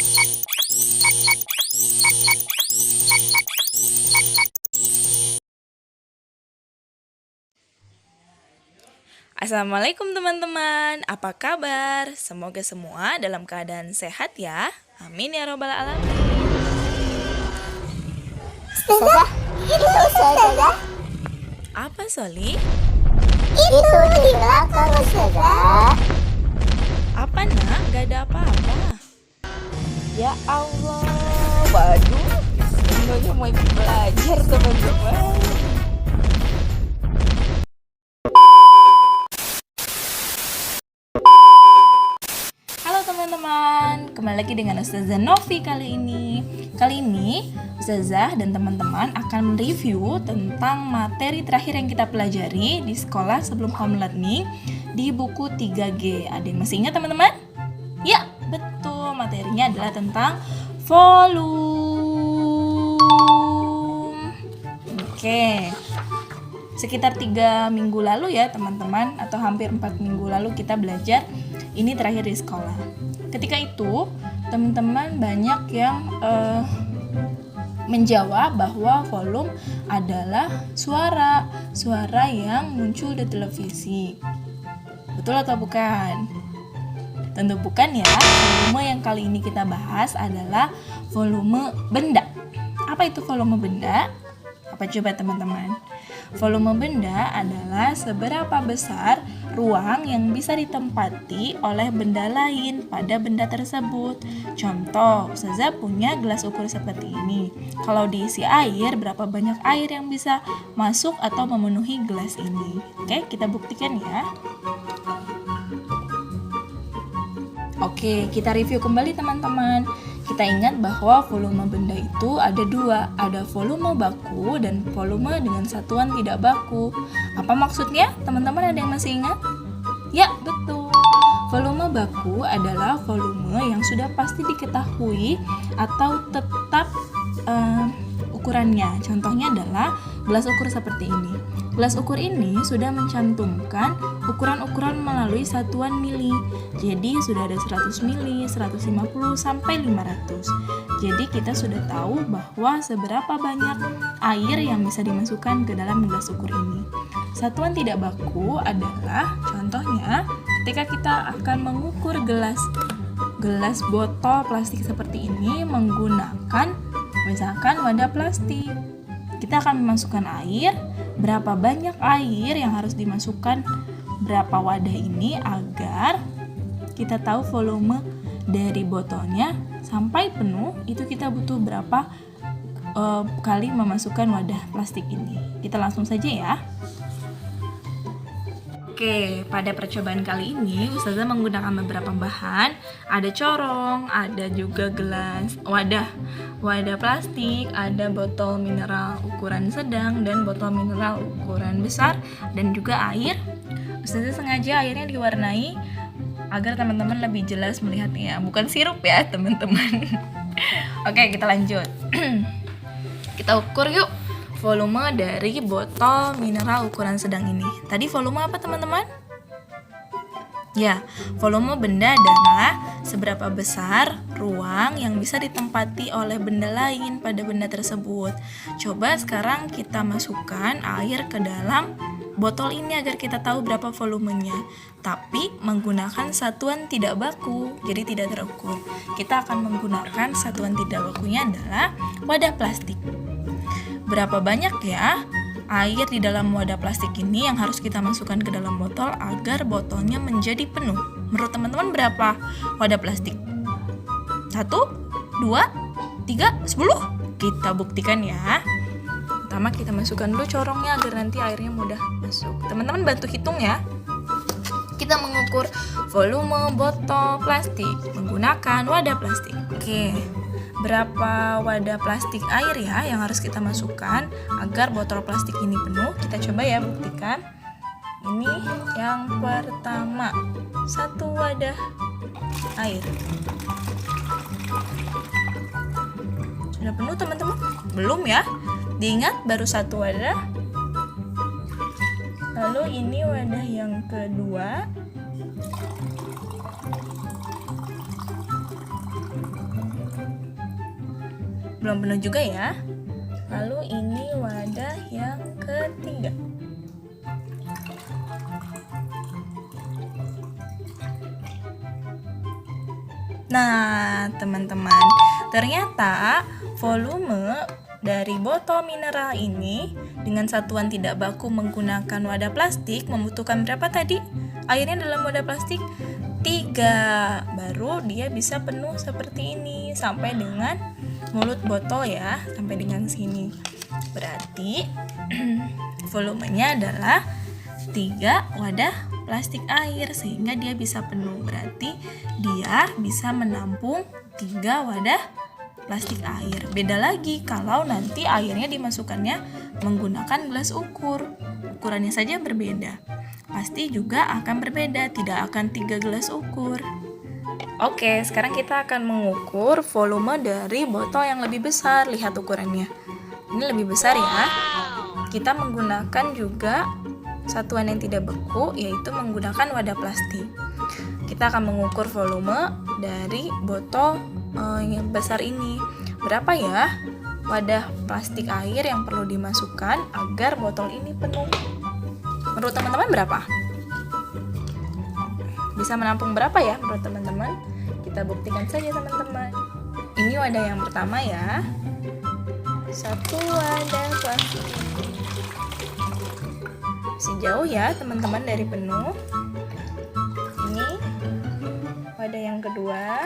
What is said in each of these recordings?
Assalamualaikum teman-teman, apa kabar? Semoga semua dalam keadaan sehat ya. Amin ya robbal alamin. Ustazah, itu Ustazah. Apa Soli? Itu di belakang Ustazah. Apa nak? Gak ada apa-apa. Ya Allah, waduh, semuanya mau ikut belajar teman-teman. Halo teman-teman, kembali lagi dengan Ustazah Novi kali ini. Kali ini Ustazah dan teman-teman akan mereview tentang materi terakhir yang kita pelajari di sekolah sebelum home learning di buku 3G. Ada yang masih ingat teman-teman? Ya, betul. Materinya adalah tentang volume. Oke. Sekitar 3 minggu lalu ya teman-teman, atau hampir 4 minggu lalu kita belajar ini terakhir di sekolah. Ketika itu teman-teman banyak yang menjawab bahwa volume adalah suara yang muncul di televisi. Betul atau bukan? Tentu bukan ya. Volume yang kali ini kita bahas adalah volume benda. Apa itu volume benda? Apa coba teman-teman? Volume benda adalah seberapa besar ruang yang bisa ditempati oleh benda lain pada benda tersebut. Contoh, Ustazah punya gelas ukur seperti ini. Kalau diisi air, berapa banyak air yang bisa masuk atau memenuhi gelas ini? Oke, kita buktikan ya. Oke, kita review kembali teman-teman. Kita ingat bahwa volume benda itu ada dua, ada volume baku dan volume dengan satuan tidak baku. Apa maksudnya? Teman-teman ada yang masih ingat? Ya, betul. Volume baku adalah volume yang sudah pasti diketahui atau tetap ukurannya. Contohnya adalah gelas ukur seperti ini. Gelas ukur ini sudah mencantumkan ukuran-ukuran melalui satuan mili. Jadi sudah ada 100 mili, 150 sampai 500. Jadi kita sudah tahu bahwa seberapa banyak air yang bisa dimasukkan ke dalam gelas ukur ini. Satuan tidak baku adalah contohnya ketika kita akan mengukur gelas botol plastik seperti ini menggunakan misalkan wadah plastik. Kita akan memasukkan air, berapa banyak air yang harus dimasukkan berapa wadah ini agar kita tahu volume dari botolnya sampai penuh itu kita butuh berapa kali memasukkan wadah plastik ini. Kita langsung saja ya. Oke, pada percobaan kali ini Ustazah menggunakan beberapa bahan. Ada corong, ada juga gelas, wadah plastik, ada botol mineral ukuran sedang dan botol mineral ukuran besar, dan juga air. Ustazah sengaja airnya diwarnai agar teman-teman lebih jelas melihatnya, bukan sirup ya teman-teman. Oke, kita lanjut. Kita ukur yuk volume dari botol mineral ukuran sedang ini. Tadi volume apa teman-teman? Ya, volume benda adalah seberapa besar ruang yang bisa ditempati oleh benda lain pada benda tersebut. Coba sekarang kita masukkan air ke dalam botol ini agar kita tahu berapa volumenya. Tapi menggunakan satuan tidak baku, jadi tidak terukur. Kita akan menggunakan satuan tidak bakunya adalah wadah plastik. Berapa banyak ya air di dalam wadah plastik ini yang harus kita masukkan ke dalam botol agar botolnya menjadi penuh? Menurut teman-teman berapa wadah plastik? 1, 2, 3, 10? Kita buktikan ya. Pertama kita masukkan dulu corongnya agar nanti airnya mudah masuk. Teman-teman bantu hitung ya. Kita mengukur volume botol plastik menggunakan wadah plastik. Oke. Berapa wadah plastik air ya yang harus kita masukkan agar botol plastik ini penuh? Kita coba ya buktikan. Ini yang pertama, 1 wadah air. Sudah penuh teman-teman? Belum ya? Diingat baru 1 wadah. Lalu ini wadah yang kedua. Belum penuh juga ya. Lalu ini wadah yang ketiga. Nah, teman-teman, ternyata volume dari botol mineral ini dengan satuan tidak baku menggunakan wadah plastik membutuhkan berapa tadi? Airnya dalam wadah plastik 3. Baru dia bisa penuh seperti ini sampai dengan mulut botol ya, sampai dengan sini. Berarti volumenya adalah 3 wadah plastik air sehingga dia bisa penuh. Berarti dia bisa menampung 3 wadah plastik air. Beda lagi kalau nanti airnya dimasukkannya menggunakan gelas ukur. Ukurannya saja berbeda. Pasti juga akan berbeda, tidak akan 3 gelas ukur. Oke, sekarang kita akan mengukur volume dari botol yang lebih besar. Lihat ukurannya. Ini lebih besar ya. Kita menggunakan juga satuan yang tidak beku, yaitu menggunakan wadah plastik. Kita akan mengukur volume dari botol yang besar ini. Berapa ya wadah plastik air yang perlu dimasukkan agar botol ini penuh? Menurut teman-teman berapa? Bisa menampung berapa ya menurut teman-teman? Kita buktikan saja teman-teman. Ini wadah yang pertama ya. 1 wadah plastik. Masih jauh ya teman-teman dari penuh. Ini wadah yang kedua.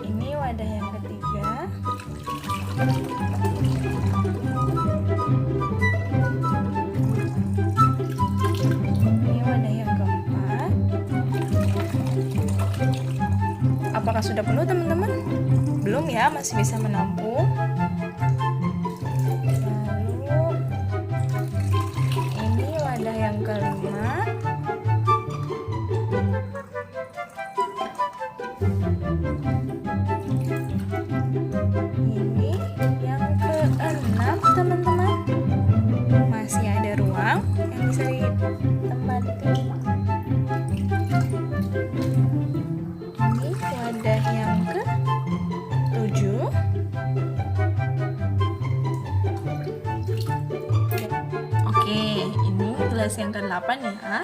Ini wadah yang ketiga. Ini wadah yang keempat. Apakah sudah penuh teman-teman? Belum ya, masih bisa menampung. Lalu ini wadah yang kelima. Ini yang keenam teman-teman. Masih ada ruang yang bisa ditempati. Ini wadah yang ke-7. Oke, ini gelas yang ke-8 ya.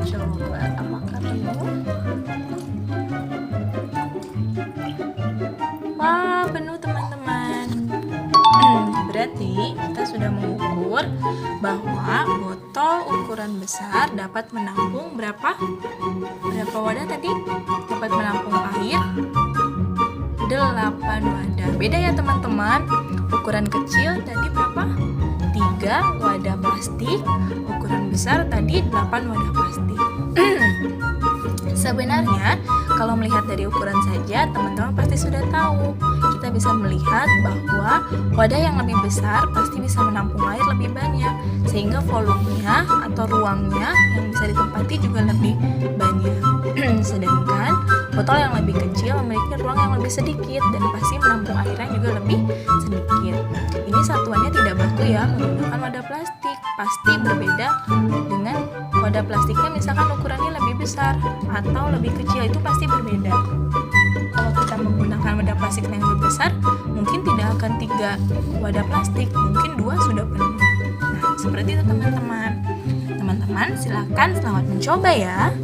Coba apakah penuh? Wah, penuh teman-teman. Berarti kita sudah mengukur bahwa botol ukuran besar dapat menampung berapa wadah tadi? Dapat menampung air 8 wadah. Beda ya teman-teman. Ukuran kecil tadi berapa? 3 wadah plastik. Ukuran besar tadi 8 wadah plastik. Sebenarnya kalau melihat dari ukuran saja teman-teman pasti sudah tahu. Kita bisa melihat bahwa wadah yang lebih besar pasti bisa menampung air lebih banyak, sehingga volumenya atau ruangnya yang bisa ditempati juga lebih banyak. Sedangkan botol yang lebih kecil memiliki ruang yang lebih sedikit dan pasti menampung airnya juga lebih sedikit. Ini satuannya tidak baku ya, menggunakan wadah plastik. Pasti berbeda dengan wadah plastiknya misalkan ukurannya lebih besar atau lebih kecil, itu pasti berbeda. Kalau kita menggunakan wadah plastik yang lebih besar, mungkin tidak akan 3 wadah plastik, mungkin 2 sudah penuh. Nah, seperti itu teman-teman. Teman-teman, silakan selamat mencoba ya.